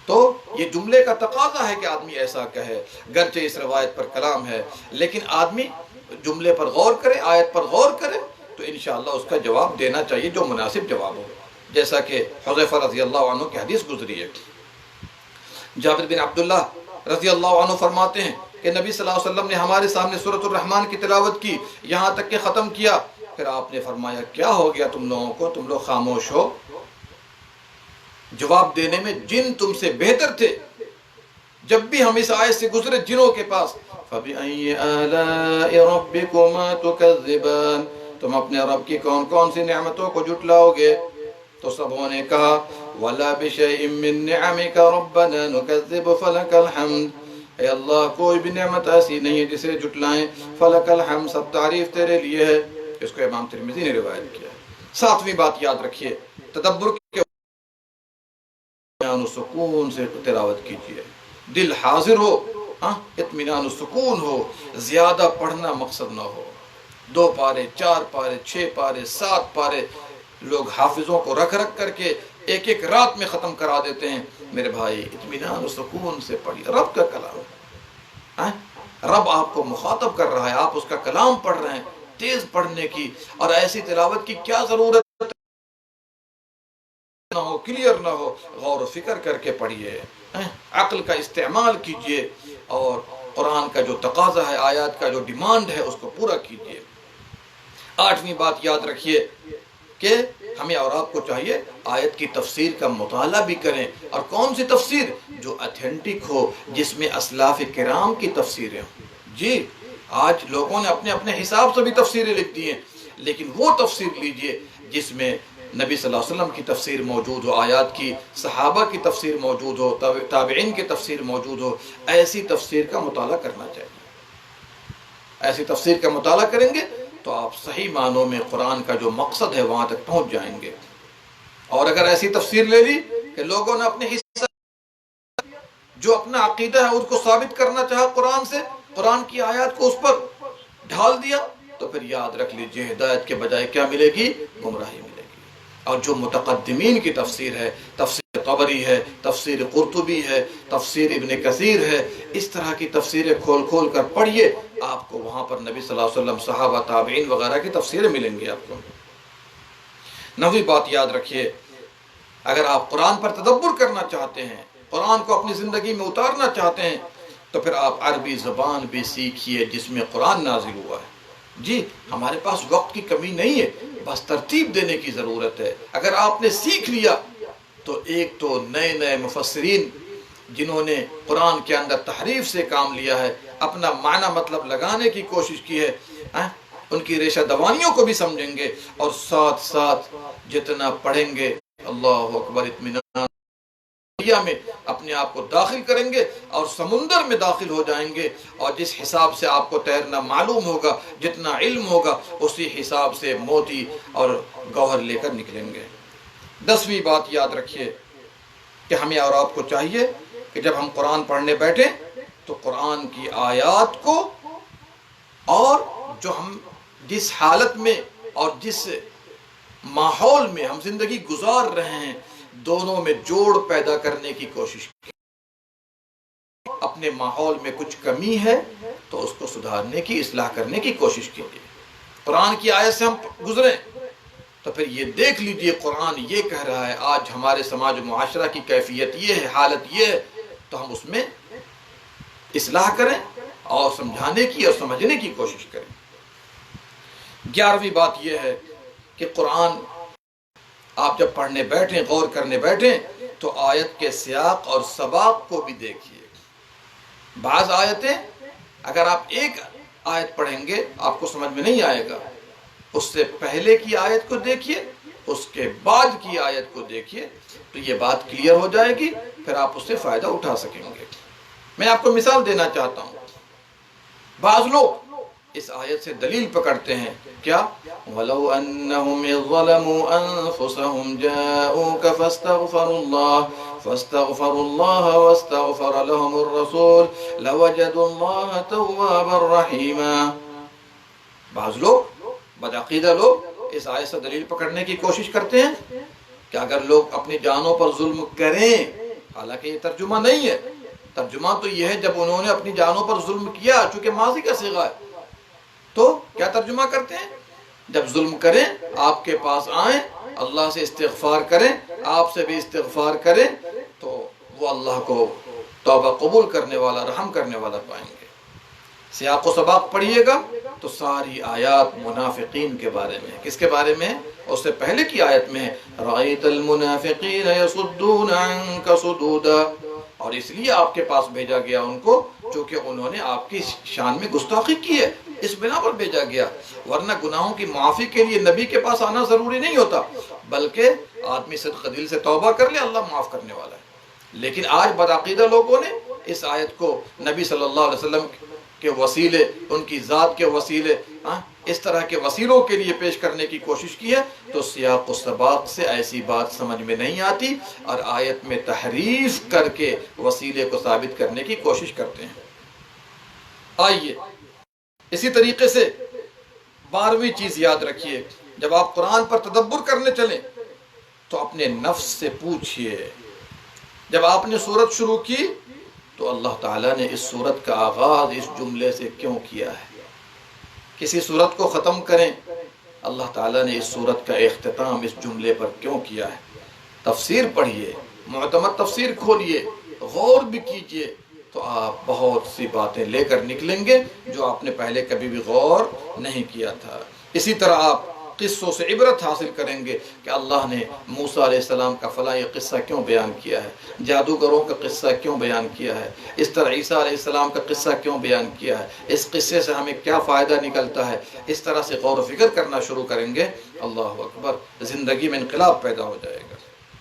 تو یہ جملے کا تقاضا ہے کہ آدمی ایسا کہے، گرچہ اس روایت پر کلام ہے، لیکن آدمی جملے پر غور کرے، آیت پر غور کرے تو انشاءاللہ اس کا جواب دینا چاہیے جو مناسب جواب ہو، جیسا کہ حذیفہ رضی اللہ عنہ کی حدیث گزری ہے۔ جابر بن عبداللہ رضی اللہ عنہ فرماتے ہیں کہ نبی صلی اللہ علیہ وسلم نے ہمارے سامنے سورۃ الرحمن کی تلاوت کی یہاں تک کہ ختم کیا، پھر آپ نے فرمایا کیا ہو گیا تم لوگوں کو، تم لوگ خاموش ہو؟ جواب دینے میں جن تم سے بہتر تھے، جب بھی ہم اس آیت سے گزرے جنوں کے پاس، فَبِأَيِّ آلَاءِ رَبِّكُمَا تُكَذِّبَانِ، تم اپنے رب کی کون کون سی نعمتوں کو جھٹلاؤ گے؟ تو سبوں نے کہا وَلَا بِشَيْءٍ مِّن نِّعَمِكَ رَبَّنَا نُكَذِّبُ فَلَكَ الْحَمْدُ، اے اللہ کوئی بھی نعمت ایسی نہیں ہے جسے جھٹلائیں، فَلَكَ الْحَمْدُ، سب تعریف تیرے لیے ہے۔ اس کو امام ترمذی نے روایت کیا۔ ساتویں بات یاد رکھیے، تدبر کے اطمینان و سکون سے تلاوت کیجیے، دل حاضر ہو، اطمینان و سکون ہو، زیادہ پڑھنا مقصد نہ ہو۔ 2 پارے 4 پارے 6 پارے 7 پارے لوگ حافظوں کو رکھ رکھ کر کے ایک ایک رات میں ختم کرا دیتے ہیں۔ میرے بھائی اطمینان و سکون سے پڑھیے، رب کا کلام ہے، رب آپ کو مخاطب کر رہا ہے، آپ اس کا کلام پڑھ رہے ہیں، تیز پڑھنے کی اور ایسی تلاوت کی کیا ضرورت نہ ہو، کلیئر نہ ہو، غور و فکر کر کے پڑھیے، عقل کا استعمال کیجیے اور قرآن کا جو تقاضا ہے، آیات کا جو ڈیمانڈ ہے اس کو پورا کیجیے۔ 8ویں بات یاد رکھیے کہ ہمیں اور آپ کو چاہیے آیت کی تفسیر کا مطالعہ بھی کریں، اور کون سی تفسیر؟ جو اتھینٹک ہو، جس میں اسلاف کرام کی تفسیریں ہوں۔ جی آج لوگوں نے اپنے اپنے حساب سے بھی تفسیریں لکھ دی ہیں، لیکن وہ تفسیر لیجئے جس میں نبی صلی اللہ علیہ وسلم کی تفسیر موجود ہو، آیات کی، صحابہ کی تفسیر موجود ہو، تابعین کی تفسیر موجود ہو۔ ایسی تفسیر کا مطالعہ کرنا چاہیے۔ ایسی تفسیر کا مطالعہ کریں گے تو آپ صحیح معنوں میں قرآن کا جو مقصد ہے وہاں تک پہنچ جائیں گے۔ اور اگر ایسی تفسیر لے لی کہ لوگوں نے اپنے حصہ جو اپنا عقیدہ ہے اس کو ثابت کرنا چاہا قرآن سے، قرآن کی آیات کو اس پر ڈھال دیا، تو پھر یاد رکھ لیجئے ہدایت کے بجائے کیا ملے گی؟ گمراہی ملے گی۔ اور جو متقدمین کی تفسیر ہے، تفسیر طبری ہے، تفسیر قرطبی ہے، تفسیر ابن کثیر ہے، اس طرح کی تفسیریں کھول کھول کر پڑھیے، آپ کو وہاں پر نبی صلی اللہ علیہ وسلم، صحابہ، تابعین وغیرہ کی تفسیریں ملیں گی آپ کو۔ 9ویں بات یاد رکھیے، اگر آپ قرآن پر تدبر کرنا چاہتے ہیں، قرآن کو اپنی زندگی میں اتارنا چاہتے ہیں، تو پھر آپ عربی زبان بھی سیکھیے جس میں قرآن نازل ہوا ہے۔ جی ہمارے پاس وقت کی کمی نہیں ہے، بس ترتیب دینے کی ضرورت ہے۔ اگر آپ نے سیکھ لیا تو ایک تو نئے نئے مفسرین جنہوں نے قرآن کے اندر تحریف سے کام لیا ہے، اپنا معنی مطلب لگانے کی کوشش کی ہے، ان کی ریشہ دوانیوں کو بھی سمجھیں گے، اور ساتھ ساتھ جتنا پڑھیں گے اللہ اکبر اطمینان میں اپنے آپ کو داخل کریں گے اور سمندر میں داخل ہو جائیں گے، اور جس حساب سے آپ کو تیرنا معلوم ہوگا، جتنا علم ہوگا، اسی حساب سے موتی اور گوہر لے کر نکلیں گے۔ 10ویں بات یاد رکھیے کہ ہمیں اور آپ کو چاہیے کہ جب ہم قرآن پڑھنے بیٹھیں تو قرآن کی آیات کو اور جو ہم جس حالت میں اور جس ماحول میں ہم زندگی گزار رہے ہیں دونوں میں جوڑ پیدا کرنے کی کوشش کی۔ اپنے ماحول میں کچھ کمی ہے تو اس کو سدھارنے کی، اصلاح کرنے کی کوشش کیجیے۔ قرآن کی آیت سے ہم گزریں تو پھر یہ دیکھ لیجئے قرآن یہ کہہ رہا ہے، آج ہمارے سماج و معاشرہ کی کیفیت یہ ہے، حالت یہ ہے، تو ہم اس میں اصلاح کریں اور سمجھانے کی اور سمجھنے کی کوشش کریں۔ 11ویں بات یہ ہے کہ قرآن آپ جب پڑھنے بیٹھیں، غور کرنے بیٹھیں تو آیت کے سیاق اور سباق کو بھی دیکھیے۔ بعض آیتیں اگر آپ ایک آیت پڑھیں گے آپ کو سمجھ میں نہیں آئے گا، اس سے پہلے کی آیت کو دیکھیے، اس کے بعد کی آیت کو دیکھیے، تو یہ بات کلیئر ہو جائے گی، پھر آپ اس سے فائدہ اٹھا سکیں گے۔ میں آپ کو مثال دینا چاہتا ہوں، بعض لوگ اس آیت سے دلیل پکڑتے ہیں، کیا؟ وَلَوْ أَنَّهُمْ إِذْ ظَلَمُوا أَنفُسَهُمْ جَاءُوكَ فَاسْتَغْفَرُوا اللَّهَ وَاسْتَغْفَرَ لَهُمُ الرَّسُولُ لَوَجَدُوا اللَّهَ تَوَّابًا رَحِيمًا۔ بعض لوگ بدعقیدہ لوگ اس آیت سے دلیل پکڑنے کی کوشش کرتے ہیں کہ اگر لوگ اپنی جانوں پر ظلم کریں، حالانکہ یہ ترجمہ نہیں ہے، ترجمہ تو یہ ہے جب انہوں نے اپنی جانوں پر ظلم کیا، چونکہ ماضی کا صیغہ ہے، تو کیا ترجمہ کرتے ہیں؟ جب ظلم کریں آپ کے پاس آئیں، اللہ سے استغفار کریں، آپ سے بھی استغفار کریں، تو وہ اللہ کو توبہ قبول کرنے والا، رحم کرنے والا پائیں گے۔ سیاق و سباق پڑھیے گا تو ساری آیات منافقین کے بارے میں، کس کے بارے میں؟ اس سے پہلے کی آیت میں رَأَيْتَ الْمُنَافِقِينَ يَصُدُّونَ عَنْكَ صُدُودًا، اور اس لیے آپ کے پاس بھیجا گیا ان کو چونکہ انہوں نے آپ کی شان میں گستاخی کی ہے، اس بنا پر بھیجا گیا، ورنہ گناہوں کی معافی کے لیے نبی کے پاس آنا ضروری نہیں ہوتا، بلکہ آدمی صدق دل سے توبہ کر لے، اللہ معاف کرنے والا ہے۔ لیکن آج بدعقیدہ لوگوں نے اس آیت کو نبی صلی اللہ علیہ وسلم کے وسیلے، ان کی ذات کے وسیلے، اس طرح کے وسیلوں کے لیے پیش کرنے کی کوشش کی ہے، تو سیاق و سباق سے ایسی بات سمجھ میں نہیں آتی اور آیت میں تحریف کر کے وسیلے کو ثابت کرنے کی کوشش کرتے ہیں۔ آئیے اسی طریقے سے 12ویں چیز یاد رکھیے، جب آپ قرآن پر تدبر کرنے چلیں تو اپنے نفس سے پوچھئے، جب آپ نے سورت شروع کی تو اللہ تعالیٰ نے اس سورت کا آغاز اس جملے سے کیوں کیا ہے؟ کسی سورت کو ختم کریں، اللہ تعالیٰ نے اس سورت کا اختتام اس جملے پر کیوں کیا ہے؟ تفسیر پڑھیے، معتمد تفسیر کھولیے، غور بھی کیجئے، تو آپ بہت سی باتیں لے کر نکلیں گے جو آپ نے پہلے کبھی بھی غور نہیں کیا تھا۔ اسی طرح آپ قصوں سے عبرت حاصل کریں گے کہ اللہ نے موسیٰ علیہ السلام کا فلاں یہ قصہ کیوں بیان کیا ہے، جادوگروں کا قصہ کیوں بیان کیا ہے، اس طرح عیسیٰ علیہ السلام کا قصہ کیوں بیان کیا ہے، اس قصے سے ہمیں کیا فائدہ نکلتا ہے، اس طرح سے غور و فکر کرنا شروع کریں گے، اللہ اکبر، زندگی میں انقلاب پیدا ہو جائے گا۔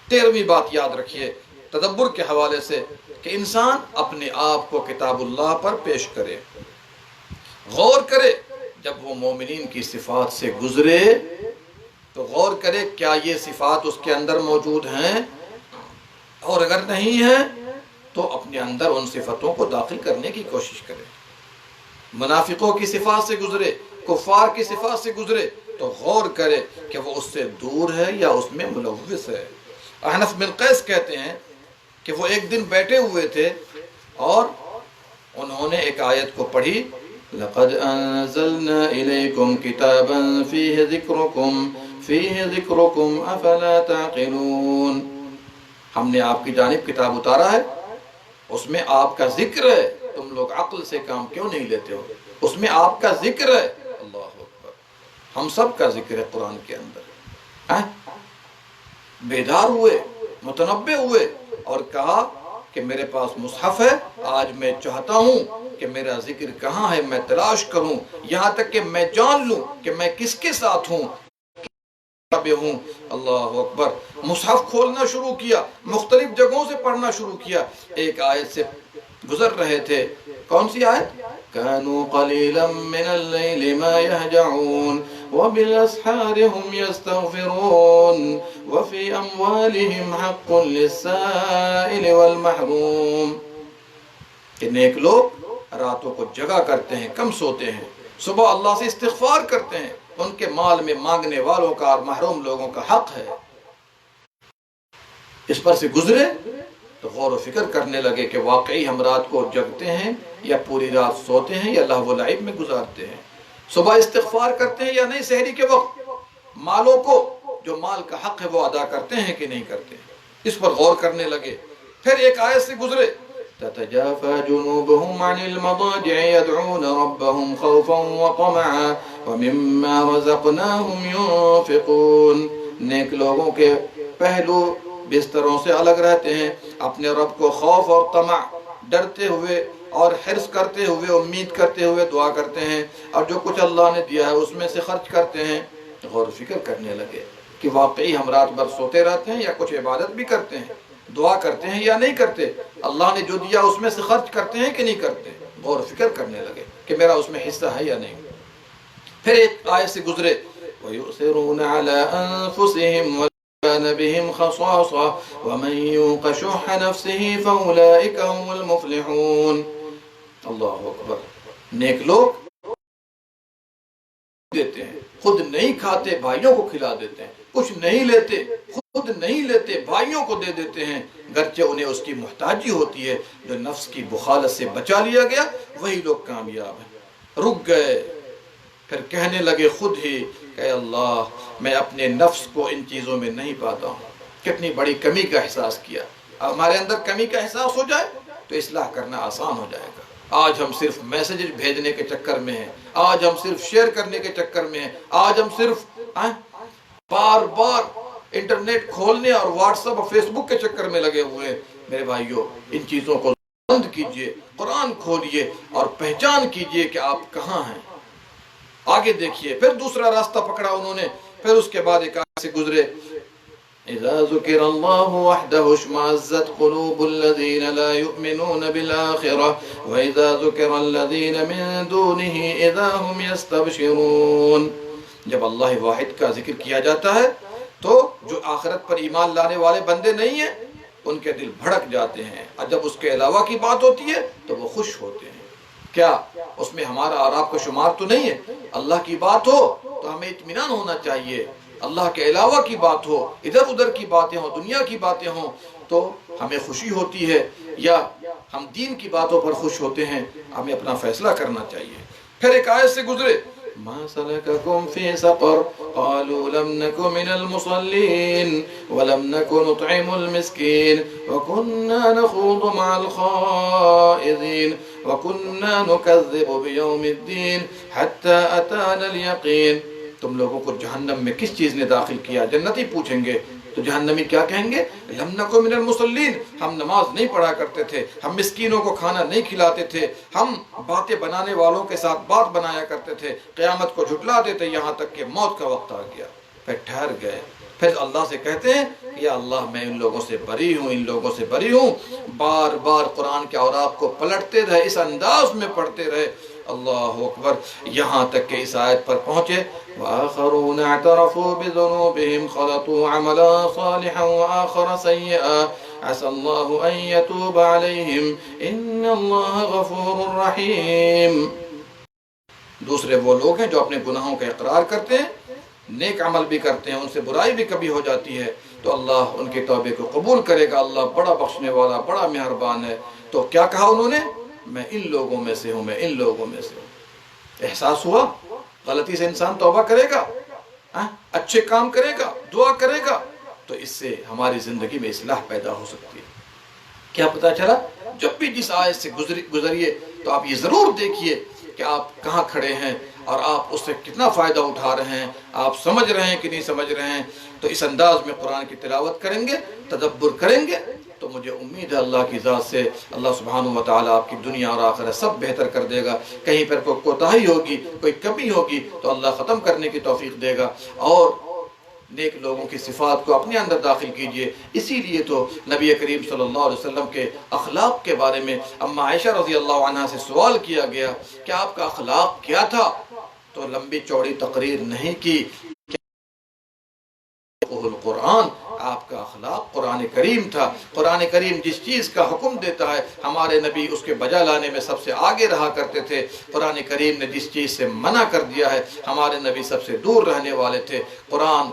13ویں بات یاد رکھیے تدبر کے حوالے سے کہ انسان اپنے آپ کو کتاب اللہ پر پیش کرے، غور کرے، جب وہ مومنین کی صفات سے گزرے تو غور کرے کیا یہ صفات اس کے اندر موجود ہیں، اور اگر نہیں ہیں تو اپنے اندر ان صفتوں کو داخل کرنے کی کوشش کرے۔ منافقوں کی صفات سے گزرے، کفار کی صفات سے گزرے تو غور کرے کہ وہ اس سے دور ہے یا اس میں ملوث ہے۔ احنف بن قیس کہتے ہیں کہ وہ ایک دن بیٹھے ہوئے تھے اور انہوں نے ایک آیت کو پڑھی، لَقَدْ أَنزَلْنَا إِلَيْكُمْ كِتَابًا فِيهِ ذِكْرُكُمْ أَفَلَا تَعْقِلُونَ، ہم نے آپ کی جانب کتاب اتارا ہے، اس میں آپ کا ذکر ہے، تم لوگ عقل سے کام کیوں نہیں لیتے ہو، اس میں آپ کا ذکر ہے۔ اللہ اکبر، ہم سب کا ذکر ہے قرآن کے اندر۔ بیدار ہوئے، متنبہ ہوئے اور کہا کہ میرے پاس مصحف ہے، آج میں چاہتا ہوں کہ میرا ذکر کہاں ہے، میں تلاش کروں، یہاں تک کہ میں جان لوں کہ میں کس کے ساتھ ہوں۔ اللہ اکبر، مصحف کھولنا شروع کیا، مختلف جگہوں سے پڑھنا شروع کیا، ایک آیت سے گزر رہے تھے، کون سی آیت؟ كانوا قليلا من الليل ما يهجعون وبالأسحار هم يستغفرون وفي أموالهم حق للسائل والمحروم، کہ نیک لوگ راتوں کو جگا کرتے ہیں، کم سوتے ہیں، صبح اللہ سے استغفار کرتے ہیں، ان کے مال میں مانگنے والوں کا اور محروم لوگوں کا حق ہے۔ اس پر سے گزرے تو غور و فکر کرنے لگے کہ واقعی ہم رات کو جگتے ہیں یا پوری رات سوتے ہیں یا لہو و لعب میں گزارتے ہیں، صبح استغفار کرتے ہیں یا نہیں، سحری کے وقت مالوں کو جو مال کا حق ہے وہ ادا کرتے ہیں کہ نہیں کرتے، اس پر غور کرنے لگے۔ پھر ایک آیت سے گزرے، تتجافى جنوبهم عن المضاجع يدعون ربهم خوفا وطمعا ومما رزقناهم ينفقون، نیک لوگوں کے پہلو بستروں سے الگ رہتے ہیں، اپنے رب کو خوف اور طمع، ڈرتے ہوئے اور حرص کرتے ہوئے، امید کرتے ہوئے دعا کرتے ہیں، اور جو کچھ اللہ نے دیا ہے اس میں سے خرچ کرتے ہیں۔ غور و فکر کرنے لگے کہ واقعی ہم رات بھر سوتے رہتے ہیں یا کچھ عبادت بھی کرتے ہیں، دعا کرتے ہیں یا نہیں کرتے، اللہ نے جو دیا اس میں سے خرچ کرتے ہیں کہ نہیں کرتے۔ غور و فکر کرنے لگے کہ میرا اس میں حصہ ہے یا نہیں۔ پھر ایک آیت سے گزرے، وَيُؤْثِرُونَ عَلَىٰ أَنفُسِهِمْ وَكَانَ بِهِمْ خَصَاصَةٌ وَمَن يُوقَ شُحَّ نَفْسِهِ فَأُولَٰئِكَ هُمُ الْمُفْلِحُونَ۔ اللہ اکبر، نیک لوگ دیتے ہیں خود نہیں کھاتے بھائیوں کو کھلا دیتے ہیں، کچھ نہیں لیتے خود نہیں لیتے بھائیوں کو دے دیتے ہیں، گرچہ انہیں اس کی محتاجی ہوتی ہے۔ جو نفس کی بخالت سے بچا لیا گیا وہی لوگ کامیاب ہیں۔ رک گئے، پھر کہنے لگے خود ہی کہ اللہ میں اپنے نفس کو ان چیزوں میں نہیں پاتا ہوں۔ کتنی بڑی کمی کا احساس کیا۔ ہمارے اندر کمی کا احساس ہو جائے تو اصلاح کرنا آسان ہو جائے گا۔ آج ہم صرف میسیج بھیجنے کے چکر میں ہیں، آج ہم صرف شیئر کرنے کے چکر میں ہیں، آج ہم صرف بار بار انٹرنیٹ کھولنے اور واٹس ایپ اور فیس بک کے چکر میں لگے ہوئے ہیں۔ میرے بھائیوں، ان چیزوں کو بند کیجئے، قرآن کھولیے اور پہچان کیجئے کہ آپ کہاں ہیں۔ آگے دیکھیے، پھر دوسرا راستہ پکڑا انہوں نے، پھر اس کے بعد ایک آیت سے گزرے، اذا ذکر اللہ وحدہ اشمئزت قلوب الذین لا یؤمنون بالآخرہ واذا ذکر الذین من دونہ اذا هم یستبشرون۔ جب اللہ واحد کا ذکر کیا جاتا ہے تو جو آخرت پر ایمان لانے والے بندے نہیں ہیں ان کے دل بھڑک جاتے ہیں، اور جب اس کے علاوہ کی بات ہوتی ہے تو وہ خوش ہوتے ہیں۔ کیا اس میں ہمارا اور آپ کا شمار تو نہیں ہے؟ اللہ کی بات ہو تو ہمیں اطمینان ہونا چاہیے، اللہ کے علاوہ کی بات ہو، ادھر ادھر کی باتیں ہوں، دنیا کی باتیں ہوں تو ہمیں خوشی ہوتی ہے، یا ہم دین کی باتوں پر خوش ہوتے ہیں؟ ہمیں اپنا فیصلہ کرنا چاہیے۔ پھر ایک آیت سے گزرے، ما سلککم فی سقر قالوا لم نک من المصلین ولم نک نطعم المسکین وکننا نخوض مع الخائضین وَكُنَّا نُكَذِّبُ بِيَوْمِ الدِّينِ حَتَّى أَتَانَا الْيَقِينَ۔ تم لوگوں کو جہنم میں کس چیز نے داخل کیا؟ جنتی پوچھیں گے تو جہنمی کیا کہیں گے؟ لَمْ نَكُ مِنَ الْمُصَلِّينَ، ہم نماز نہیں پڑھا کرتے تھے، ہم مسکینوں کو کھانا نہیں کھلاتے تھے، ہم باتیں بنانے والوں کے ساتھ بات بنایا کرتے تھے، قیامت کو جھٹلا دیتے، یہاں تک کہ موت کا وقت آ گیا۔ پھر ٹھہر گئے، پھر اللہ سے کہتے ہیں یا اللہ میں ان لوگوں سے بری ہوں، ان لوگوں سے بری ہوں۔ بار بار قرآن کے اوراق کو پلٹتے رہے، اس انداز میں پڑھتے رہے، اللہ اکبر، یہاں تک کہ اس آیت پر پہنچے، وآخرون اعترفوا بذنوبهم خلطوا عملا صالحا وآخر سيئا عسى الله ان يتوب عليهم ان الله غفور رحيم۔ دوسرے وہ لوگ ہیں جو اپنے گناہوں کا اقرار کرتے ہیں، نیک عمل بھی کرتے ہیں، ان سے برائی بھی کبھی ہو جاتی ہے تو اللہ ان کے توبے کو قبول کرے گا، اللہ بڑا بخشنے والا، بڑا مہربان ہے۔ تو کیا کہا انہوں نے؟ میں ان لوگوں میں سے ہوں، میں ان لوگوں میں سے ہوں۔ احساس ہوا غلطی سے انسان توبہ کرے گا، اچھے کام کرے گا، دعا کرے گا تو اس سے ہماری زندگی میں اصلاح پیدا ہو سکتی ہے۔ کیا پتا چلا؟ جب بھی جس آیت سے گزریے تو آپ یہ ضرور دیکھیے کہ آپ کہاں کھڑے ہیں اور آپ اس سے کتنا فائدہ اٹھا رہے ہیں، آپ سمجھ رہے ہیں کہ نہیں سمجھ رہے ہیں۔ تو اس انداز میں قرآن کی تلاوت کریں گے، تدبر کریں گے تو مجھے امید ہے اللہ کی ذات سے اللہ سبحانہ و تعالیٰ آپ کی دنیا اور آخرت سب بہتر کر دے گا۔ کہیں پر کوئی کوتاہی ہوگی، کوئی کمی ہوگی تو اللہ ختم کرنے کی توفیق دے گا، اور نیک لوگوں کی صفات کو اپنے اندر داخل کیجئے۔ اسی لیے تو نبی کریم صلی اللہ علیہ وسلم کے اخلاق کے بارے میں اما عائشہ رضی اللہ عنہا سے سوال کیا گیا کہ آپ کا اخلاق کیا تھا؟ تو لمبی چوڑی تقریر نہیں کی، القرآن، آپ کا اخلاق قرآن کریم تھا۔ قرآن کریم جس چیز کا حکم دیتا ہے ہمارے نبی اس کے بجا لانے میں سب سے آگے رہا کرتے تھے، قرآن کریم نے جس چیز سے منع کر دیا ہے ہمارے نبی سب سے دور رہنے والے تھے۔ قرآن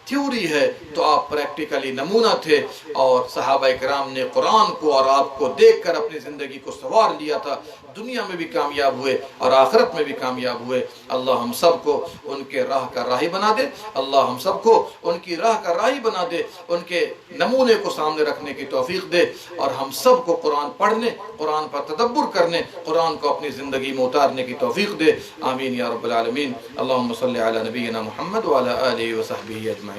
تھیوری ہے تو آپ پریکٹیکلی نمونہ تھے، اور صحابہ کرام نے قرآن کو اور آپ کو دیکھ کر اپنی زندگی کو سنوار لیا تھا، دنیا میں بھی کامیاب ہوئے اور آخرت میں بھی کامیاب ہوئے۔ اللہ ہم سب کو ان کے راہ کا راہی بنا دے، اللہ ہم سب کو ان کی راہ کا راہی بنا دے، ان کے نمونے کو سامنے رکھنے کی توفیق دے، اور ہم سب کو قرآن پڑھنے، قرآن پر تدبر کرنے، قرآن کو اپنی زندگی میں اتارنے کی توفیق دے۔ آمین یا رب العالمین۔ اللہم صلی علی نبینا محمد وعلی آلہ وصحبہ اجمعین۔